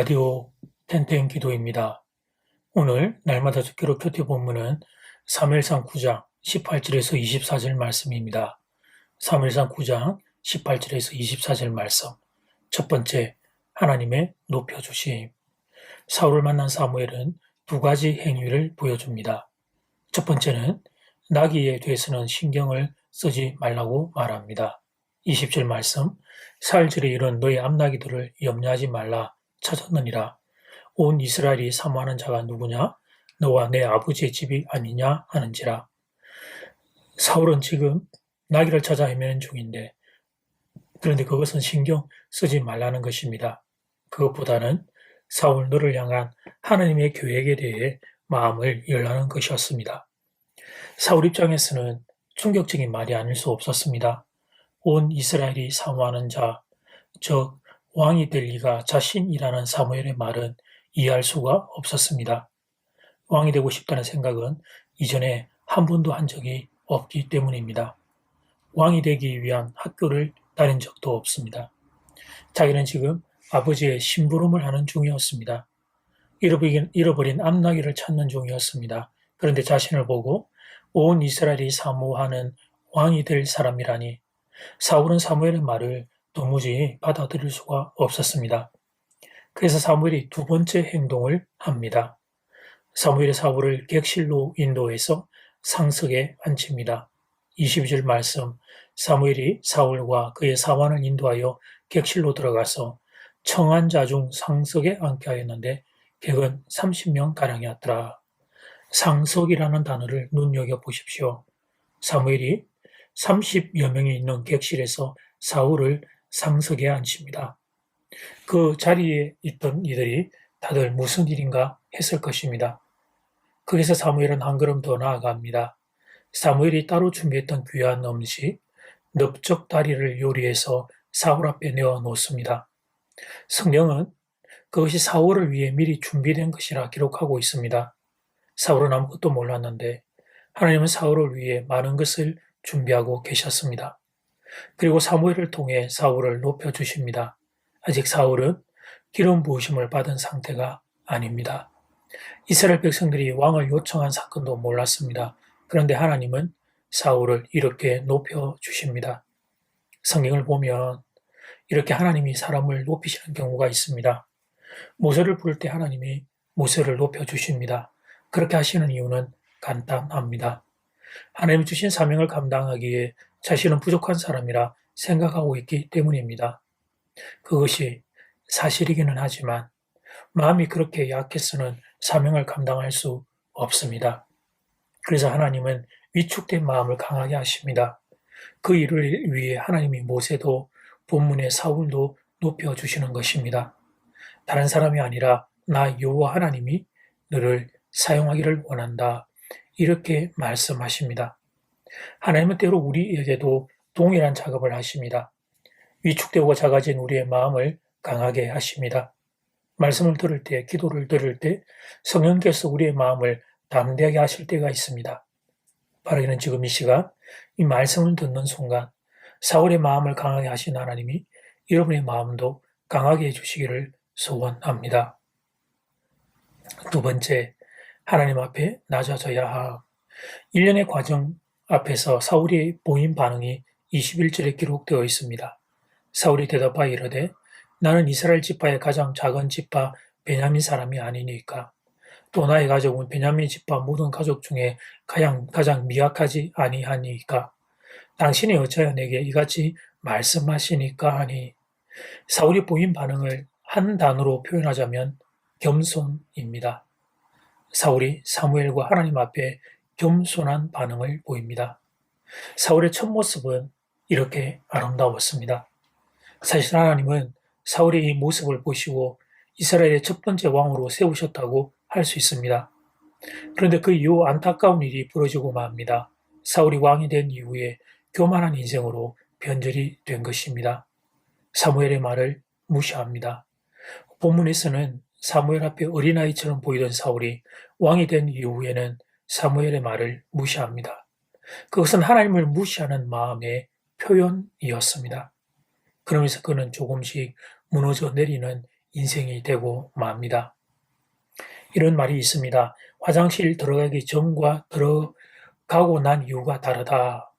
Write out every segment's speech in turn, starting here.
라디오 텐텐 기도입니다. 오늘 날마다 듣기로 큐티 본문은 사무엘상 9장 18절에서 24절 말씀입니다. 사무엘상 9장 18절에서 24절 말씀. 첫 번째, 하나님의 높여주심. 사울을 만난 사무엘은 두 가지 행위를 보여줍니다. 첫 번째는 나귀에 대해서는 신경을 쓰지 말라고 말합니다. 20절 말씀, 사흘절에 이른 너의 암나귀들을 염려하지 말라 찾았느니라. 온 이스라엘이 사모하는 자가 누구냐? 너와 내 아버지의 집이 아니냐 하는지라. 사울은 지금 나귀를 찾아 헤매는 중인데, 그런데 그것은 신경 쓰지 말라는 것입니다. 그것보다는 사울 너를 향한 하나님의 계획에 대해 마음을 열라는 것이었습니다. 사울 입장에서는 충격적인 말이 아닐 수 없었습니다. 온 이스라엘이 사모하는 자, 즉 왕이 될 이가 자신이라는 사무엘의 말은 이해할 수가 없었습니다. 왕이 되고 싶다는 생각은 이전에 한 번도 한 적이 없기 때문입니다. 왕이 되기 위한 학교를 다닌 적도 없습니다. 자기는 지금 아버지의 심부름을 하는 중이었습니다. 잃어버린 암나귀를 찾는 중이었습니다. 그런데 자신을 보고 온 이스라엘이 사모하는 왕이 될 사람이라니 사울은 사무엘의 말을 도무지 받아들일 수가 없었습니다. 그래서 사무엘이 두 번째 행동을 합니다. 사무엘이 사울을 객실로 인도해서 상석에 앉힙니다. 22절 말씀, 사무엘이 사울과 그의 사환을 인도하여 객실로 들어가서 청한 자 중 상석에 앉게 하였는데 객은 30명가량이었더라. 상석이라는 단어를 눈여겨보십시오. 사무엘이 30여 명이 있는 객실에서 사울을 상석에 앉힙니다. 그 자리에 있던 이들이 다들 무슨 일인가 했을 것입니다. 거기서 사무엘은 한 걸음 더 나아갑니다. 사무엘이 따로 준비했던 귀한 음식, 넓적 다리를 요리해서 사울 앞에 내어놓습니다. 성경은 그것이 사울을 위해 미리 준비된 것이라 기록하고 있습니다. 사울은 아무것도 몰랐는데 하나님은 사울을 위해 많은 것을 준비하고 계셨습니다. 그리고 사무엘을 통해 사울을 높여주십니다. 아직 사울은 기름 부으심을 받은 상태가 아닙니다. 이스라엘 백성들이 왕을 요청한 사건도 몰랐습니다. 그런데 하나님은 사울을 이렇게 높여주십니다. 성경을 보면 이렇게 하나님이 사람을 높이시는 경우가 있습니다. 모세를 부를 때 하나님이 모세를 높여주십니다. 그렇게 하시는 이유는 간단합니다. 하나님이 주신 사명을 감당하기에 자신은 부족한 사람이라 생각하고 있기 때문입니다. 그것이 사실이기는 하지만 마음이 그렇게 약해서는 사명을 감당할 수 없습니다. 그래서 하나님은 위축된 마음을 강하게 하십니다. 그 일을 위해 하나님이 모세도 본문의 사울도 높여주시는 것입니다. 다른 사람이 아니라 나 여호와 하나님이 너를 사용하기를 원한다. 이렇게 말씀하십니다. 하나님은 때로 우리에게도 동일한 작업을 하십니다. 위축되고 작아진 우리의 마음을 강하게 하십니다. 말씀을 들을 때, 기도를 들을 때 성령께서 우리의 마음을 담대하게 하실 때가 있습니다. 바로 이는 지금 이 시간, 이 말씀을 듣는 순간 사울의 마음을 강하게 하신 하나님이 여러분의 마음도 강하게 해주시기를 소원합니다. 두 번째, 하나님 앞에 낮아져야 함. 일련의 과정 앞에서 사울이 보인 반응이 21절에 기록되어 있습니다. 사울이 대답하여 이르되 나는 이스라엘 지파의 가장 작은 지파 베냐민 사람이 아니니까 또 나의 가족은 베냐민 지파 모든 가족 중에 가장 미약하지 아니하니까 당신이 어찌하여 내게 이같이 말씀하시니까 하니. 사울이 보인 반응을 한 단어로 표현하자면 겸손입니다. 사울이 사무엘과 하나님 앞에 겸손한 반응을 보입니다. 사울의 첫 모습은 이렇게 아름다웠습니다. 사실 하나님은 사울의 이 모습을 보시고 이스라엘의 첫 번째 왕으로 세우셨다고 할 수 있습니다. 그런데 그 이후 안타까운 일이 벌어지고 맙니다. 사울이 왕이 된 이후에 교만한 인생으로 변절이 된 것입니다. 사무엘의 말을 무시합니다. 본문에서는 사무엘 앞에 어린아이처럼 보이던 사울이 왕이 된 이후에는 사무엘의 말을 무시합니다. 그것은 하나님을 무시하는 마음의 표현이었습니다. 그러면서 그는 조금씩 무너져 내리는 인생이 되고 맙니다. 이런 말이 있습니다. 화장실 들어가기 전과 들어가고 난 이후가 다르다.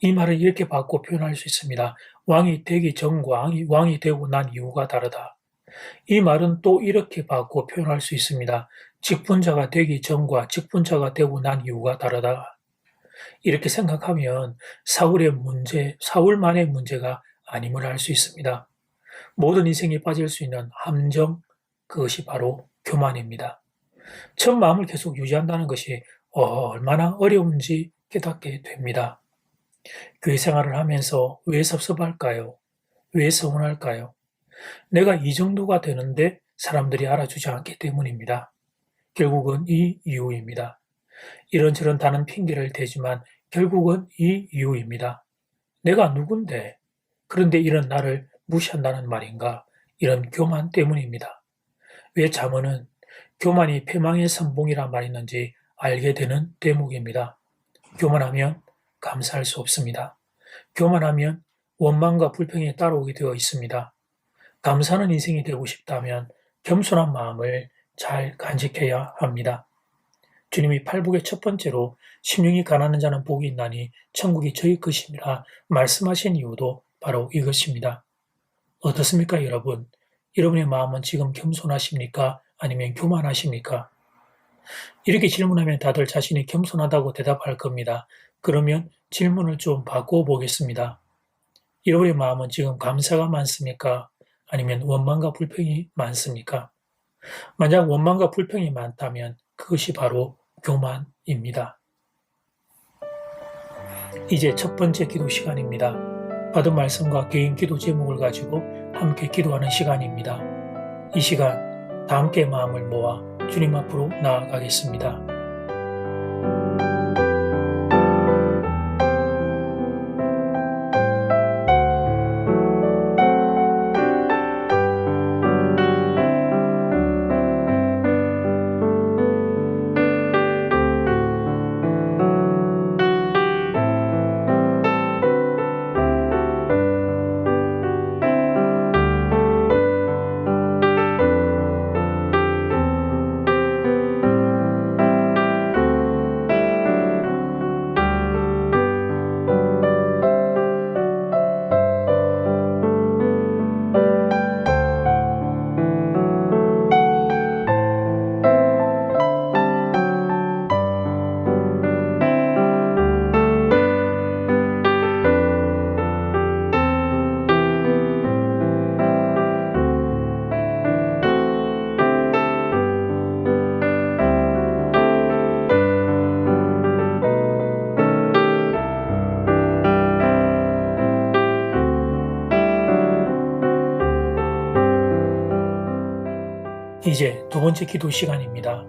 이 말을 이렇게 바꿔 표현할 수 있습니다. 왕이 되기 전과 왕이 되고 난 이후가 다르다. 이 말은 또 이렇게 바꿔 표현할 수 있습니다. 직분자가 되기 전과 직분자가 되고 난 이후가 다르다. 이렇게 생각하면 사울만의 문제가 아님을 알 수 있습니다. 모든 인생에 빠질 수 있는 함정, 그것이 바로 교만입니다. 첫 마음을 계속 유지한다는 것이 얼마나 어려운지 깨닫게 됩니다. 교회 생활을 하면서 왜 섭섭할까요? 왜 서운할까요? 내가 이 정도가 되는데 사람들이 알아주지 않기 때문입니다. 결국은 이 이유입니다. 이런저런 다른 핑계를 대지만 결국은 이 이유입니다. 내가 누군데? 그런데 이런 나를 무시한다는 말인가? 이런 교만 때문입니다. 왜 잠언은 교만이 패망의 선봉이란 말이 있는지 알게 되는 대목입니다. 교만하면 감사할 수 없습니다. 교만하면 원망과 불평이 따라오게 되어 있습니다. 감사하는 인생이 되고 싶다면 겸손한 마음을 잘 간직해야 합니다. 주님이 팔복의 첫 번째로 심령이 가난한 자는 복이 있나니 천국이 저희 것임이라 말씀하신 이유도 바로 이것입니다. 어떻습니까, 여러분? 여러분의 마음은 지금 겸손하십니까? 아니면 교만하십니까? 이렇게 질문하면 다들 자신이 겸손하다고 대답할 겁니다. 그러면 질문을 좀 바꿔보겠습니다. 여러분의 마음은 지금 감사가 많습니까? 아니면 원망과 불평이 많습니까? 만약 원망과 불평이 많다면 그것이 바로 교만입니다. 이제 첫 번째 기도 시간입니다. 받은 말씀과 개인 기도 제목을 가지고 함께 기도하는 시간입니다. 이 시간 다 함께 마음을 모아 주님 앞으로 나아가겠습니다. 이제 두 번째 기도 시간입니다.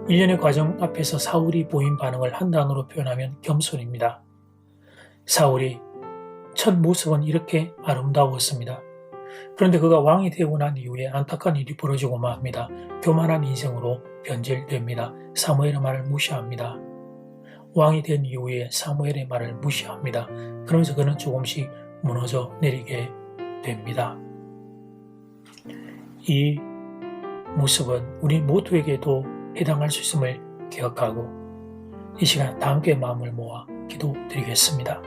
일련의 과정 앞에서 사울이 보인 반응을 한 단어로 표현하면 겸손입니다. 사울이 첫 모습은 이렇게 아름다웠습니다. 그런데 그가 왕이 되고 난 이후에 안타까운 일이 벌어지고 맙니다. 교만한 인생으로 변질됩니다. 사무엘의 말을 무시합니다. 왕이 된 이후에 사무엘의 말을 무시합니다. 그러면서 그는 조금씩 무너져 내리게 됩니다. 이 모습은 우리 모두에게도 해당할 수 있음을 기억하고 이 시간 다 함께 마음을 모아 기도드리겠습니다.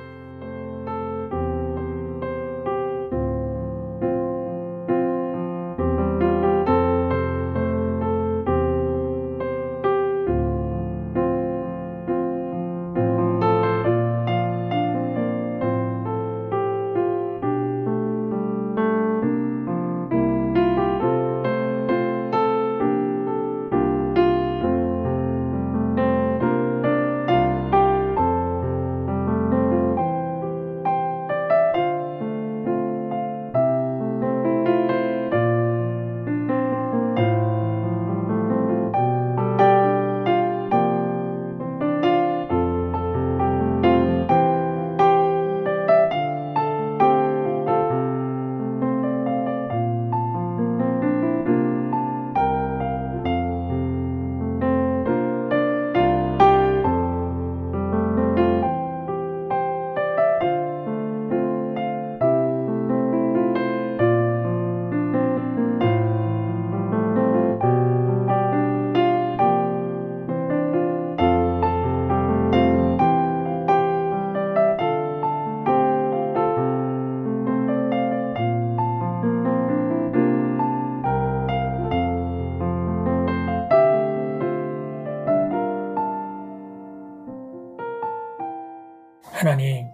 하나님,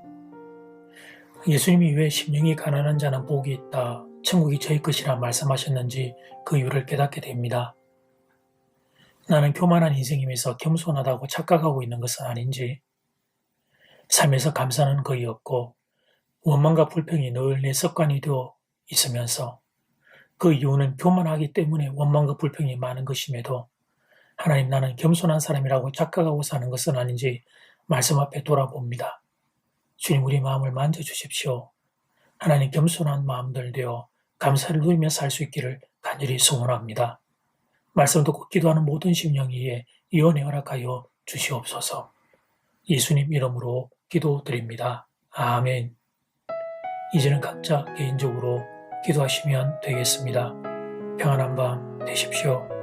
예수님이 왜 심령이 가난한 자는 복이 있다, 천국이 저희 것이라 말씀하셨는지 그 이유를 깨닫게 됩니다. 나는 교만한 인생이면서 겸손하다고 착각하고 있는 것은 아닌지, 삶에서 감사는 거의 없고 원망과 불평이 늘 내 습관이 되어 있으면서 그 이유는 교만하기 때문에 원망과 불평이 많은 것임에도 하나님, 나는 겸손한 사람이라고 착각하고 사는 것은 아닌지 말씀 앞에 돌아봅니다. 주님, 우리 마음을 만져주십시오. 하나님, 겸손한 마음들 되어 감사를 누리며 살 수 있기를 간절히 소원합니다. 말씀 듣고 기도하는 모든 심령 위에 예언에 허락하여 주시옵소서. 예수님 이름으로 기도드립니다. 아멘. 이제는 각자 개인적으로 기도하시면 되겠습니다. 평안한 밤 되십시오.